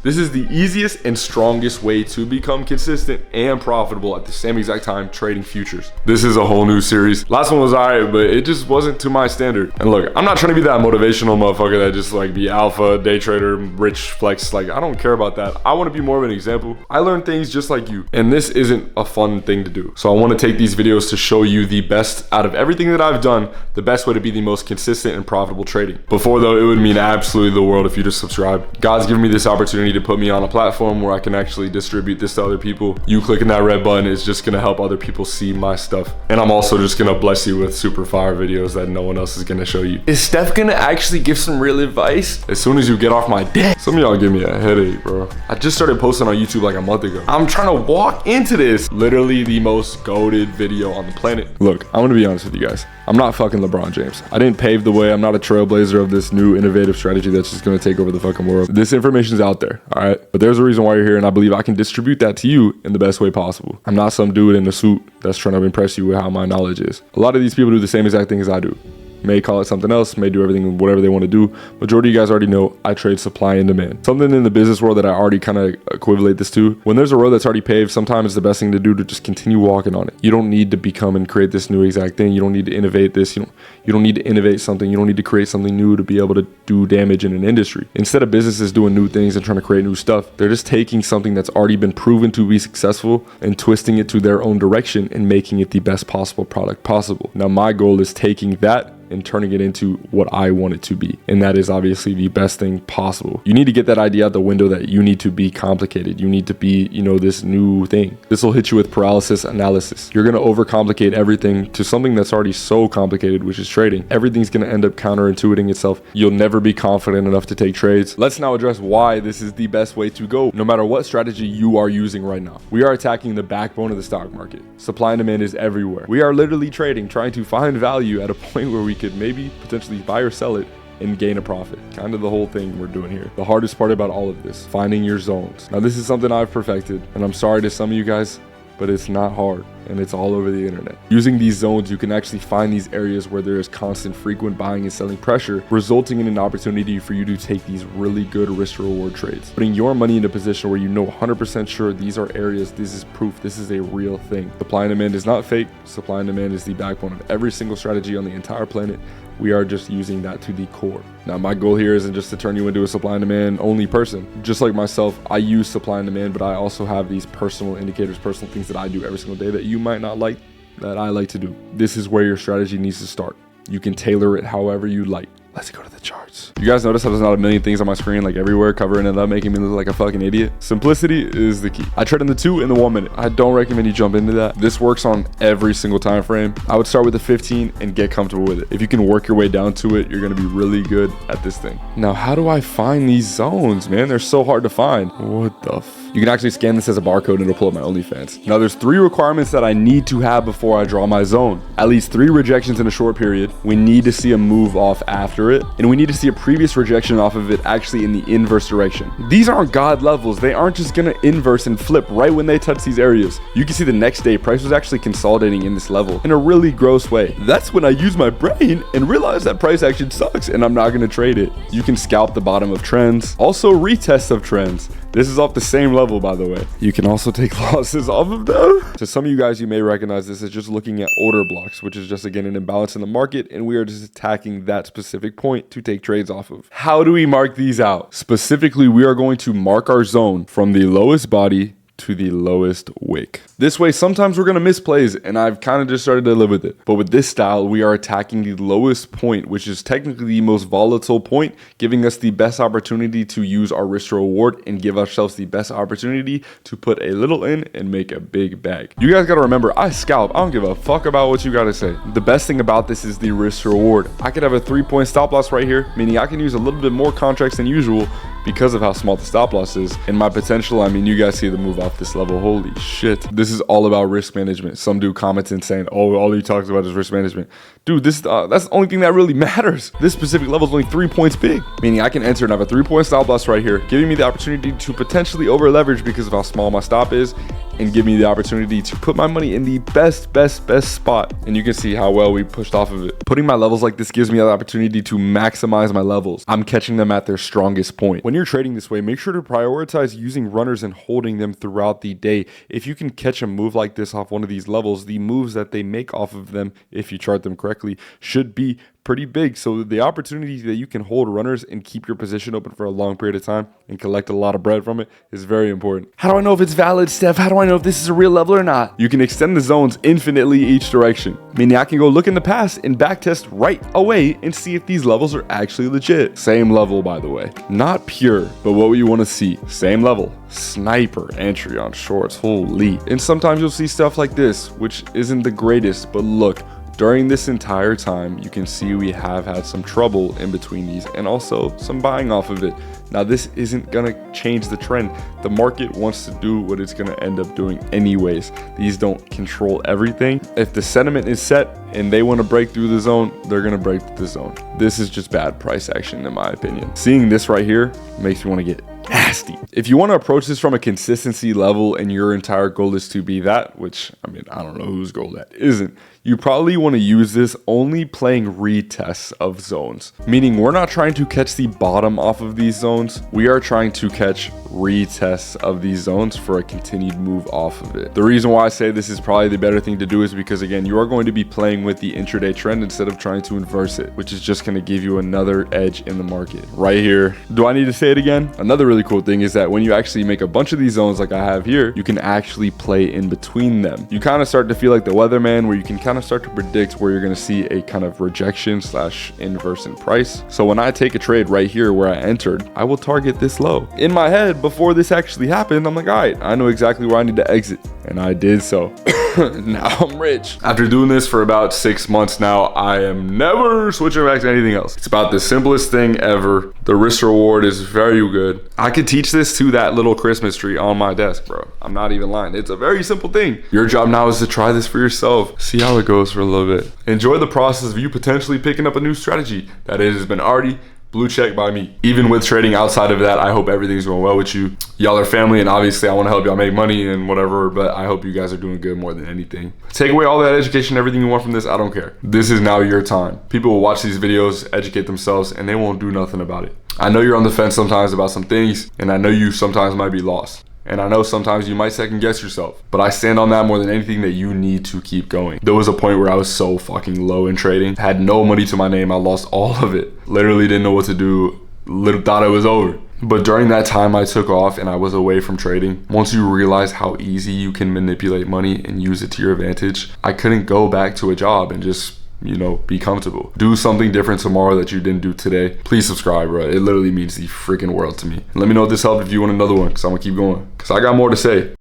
This is the easiest and strongest way to become consistent and profitable at the same exact time trading futures. This is a whole new series. Last one was alright, but it just wasn't to my standard. And look, I'm not trying to be that motivational motherfucker that just like be alpha, day trader, rich, flex. Like, I don't care about that. I want to be more of an example. I learn things just like you, and this isn't a fun thing to do. So I want to take these videos to show you the best out of everything that I've done, the best way to be the most consistent and profitable trading. Before though, it would mean absolutely the world if you just subscribe. God's given me this opportunity to put me on a platform where I can actually distribute this to other people. You clicking that red button is just gonna help other people see my stuff. And I'm also just gonna bless you with super fire videos that no one else is gonna show you. Is Steph gonna actually give some real advice? As soon as you get off my dick. Some of y'all give me a headache, bro. I just started posting on YouTube like a month ago. I'm trying to walk into this. Literally the most goated video on the planet. Look, I'm gonna be honest with you guys. I'm not fucking LeBron James. I didn't pave the way. I'm not a trailblazer of this new innovative strategy that's just gonna take over the fucking world. This information is out there, all right? But there's a reason why you're here, and I believe I can distribute that to you in the best way possible. I'm not some dude in a suit that's trying to impress you with how my knowledge is. A lot of these people do the same exact thing as I do. May call it something else, may do everything, whatever they want to do. Majority of you guys already know I trade supply and demand. Something in the business world that I already kind of equivalate this to. When there's a road that's already paved, sometimes it's the best thing to do to just continue walking on it. You don't need to become and create this new exact thing. You don't need to innovate this. You don't need to innovate something. You don't need to create something new to be able to do damage in an industry. Instead of businesses doing new things and trying to create new stuff, they're just taking something that's already been proven to be successful and twisting it to their own direction and making it the best possible product possible. Now, my goal is taking that and turning it into what I want it to be. And that is obviously the best thing possible. You need to get that idea out the window that you need to be complicated. You need to be, this new thing. This will hit you with paralysis analysis. You're going to overcomplicate everything to something that's already so complicated, which is trading. Everything's going to end up counterintuiting itself. You'll never be confident enough to take trades. Let's now address why this is the best way to go, no matter what strategy you are using right now. We are attacking the backbone of the stock market. Supply and demand is everywhere. We are literally trading, trying to find value at a point where we could maybe potentially buy or sell it and gain a profit. Kind of the whole thing we're doing here. The hardest part about all of this, finding your zones. Now, this is something I've perfected, and I'm sorry to some of you guys, but it's not hard, and it's all over the internet. Using these zones, you can actually find these areas where there is constant frequent buying and selling pressure, resulting in an opportunity for you to take these really good risk to reward trades. Putting your money in a position where you know 100% sure these are areas, this is proof, this is a real thing. Supply and demand is not fake. Supply and demand is the backbone of every single strategy on the entire planet. We are just using that to the core. Now, my goal here isn't just to turn you into a supply and demand only person. Just like myself, I use supply and demand, but I also have these personal indicators, personal things that I do every single day that you might not like, that I like to do. This is where your strategy needs to start. You can tailor it however you like. Let's go to the charts. You guys notice how there's not a million things on my screen, like everywhere, covering it up, making me look like a fucking idiot? Simplicity is the key. I trade in the 2 and the 1 minute. I don't recommend you jump into that. This works on every single time frame. I would start with the 15 and get comfortable with it. If you can work your way down to it, you're gonna be really good at this thing. Now, how do I find these zones, man? They're so hard to find. What the You can actually scan this as a barcode and it'll pull up my OnlyFans. Now, there's 3 requirements that I need to have before I draw my zone. At least 3 rejections in a short period. We need to see a move off after it, and we need to see a previous rejection off of it actually in the inverse direction. These aren't God levels. They aren't just gonna inverse and flip right when they touch these areas. You can see the next day price was actually consolidating in this level in a really gross way. That's when I use my brain and realize that price action sucks and I'm not gonna trade it. You can scalp the bottom of trends, also retests of trends. This is off the same level, by the way. You can also take losses off of them. To some of you guys, you may recognize this as just looking at order blocks, which is just, again, an imbalance in the market, and we are just attacking that specific point to take trades off of. How do we mark these out? Specifically, we are going to mark our zone from the lowest body to the lowest wick. This way, sometimes we're going to miss plays, and I've kind of just started to live with it. But with this style, we are attacking the lowest point, which is technically the most volatile point, giving us the best opportunity to use our risk to reward and give ourselves the best opportunity to put a little in and make a big bag. You guys got to remember, I scalp. I don't give a fuck about what you got to say. The best thing about this is the risk to reward. I could have a 3-point stop loss right here, meaning I can use a little bit more contracts than usual because of how small the stop loss is. And my potential, I mean, you guys see the move off this level. Holy shit. This is all about risk management. Some dude comments and saying, oh, all he talks about is risk management. Dude, that's the only thing that really matters. This specific level is only 3 points big, meaning I can enter and have a 3-point stop loss right here, giving me the opportunity to potentially over leverage because of how small my stop is, and give me the opportunity to put my money in the best spot. And you can see how well we pushed off of it. Putting my levels like this gives me the opportunity to maximize my levels. I'm catching them at their strongest point. When you're trading this way, make sure to prioritize using runners and holding them throughout the day. If you can catch a move like this off one of these levels, the moves that they make off of them, if you chart them correctly, should be pretty big. So the opportunity that you can hold runners and keep your position open for a long period of time and collect a lot of bread from it is very important. How do I know if it's valid, Steph? How do I know if this is a real level or not? You can extend the zones infinitely each direction, meaning I can go look in the past and backtest right away and see if these levels are actually legit. Same level, by the way, not pure, but what you want to see. Same level, sniper entry on shorts, holy. And sometimes you'll see stuff like this, which isn't the greatest, but look, during this entire time, you can see we have had some trouble in between these and also some buying off of it. Now, this isn't gonna change the trend. The market wants to do what it's gonna end up doing anyways. These don't control everything. If the sentiment is set and they wanna break through the zone, they're gonna break through the zone. This is just bad price action in my opinion. Seeing this right here makes me wanna get nasty. If you want to approach this from a consistency level and your entire goal is to be that, which I mean, I don't know whose goal that isn't, you probably want to use this only playing retests of zones, meaning we're not trying to catch the bottom off of these zones. We are trying to catch retests of these zones for a continued move off of it. The reason why I say this is probably the better thing to do is because, again, you are going to be playing with the intraday trend instead of trying to inverse it, which is just going to give you another edge in the market right here. Do I need to say it again? Another really cool thing is that when you actually make a bunch of these zones like I have here, you can actually play in between them. You kind of start to feel like the weatherman, where you can kind of start to predict where you're going to see a kind of rejection / inverse in price. So when I take a trade right here where I entered, I will target this low. In my head, before this actually happened, I'm like, all right, I know exactly where I need to exit. And I did so. Now I'm rich. After doing this for about 6 months now, I am never switching back to anything else. It's about the simplest thing ever. The risk reward is very good. I could teach this to that little Christmas tree on my desk, bro. I'm not even lying. It's a very simple thing. Your job now is to try this for yourself. See how it goes for a little bit. Enjoy the process of you potentially picking up a new strategy that it has been already blue check by me. Even with trading outside of that, I hope everything's going well with you. Y'all are family, and obviously I want to help y'all make money and whatever, but I hope you guys are doing good more than anything. Take away all that education, everything you want from this, I don't care. This is now your time. People will watch these videos, educate themselves, and they won't do nothing about it. I know you're on the fence sometimes about some things, and I know you sometimes might be lost. And I know sometimes you might second guess yourself, but I stand on that more than anything, that you need to keep going. There was a point where I was so fucking low in trading, had no money to my name, I lost all of it. Literally didn't know what to do, thought it was over. But during that time I took off and I was away from trading. Once you realize how easy you can manipulate money and use it to your advantage, I couldn't go back to a job and just, you know, be comfortable. Do something different tomorrow that you didn't do today. Please subscribe, bro. It literally means the freaking world to me. Let me know if this helped, if you want another one, because I'm gonna keep going, because I got more to say.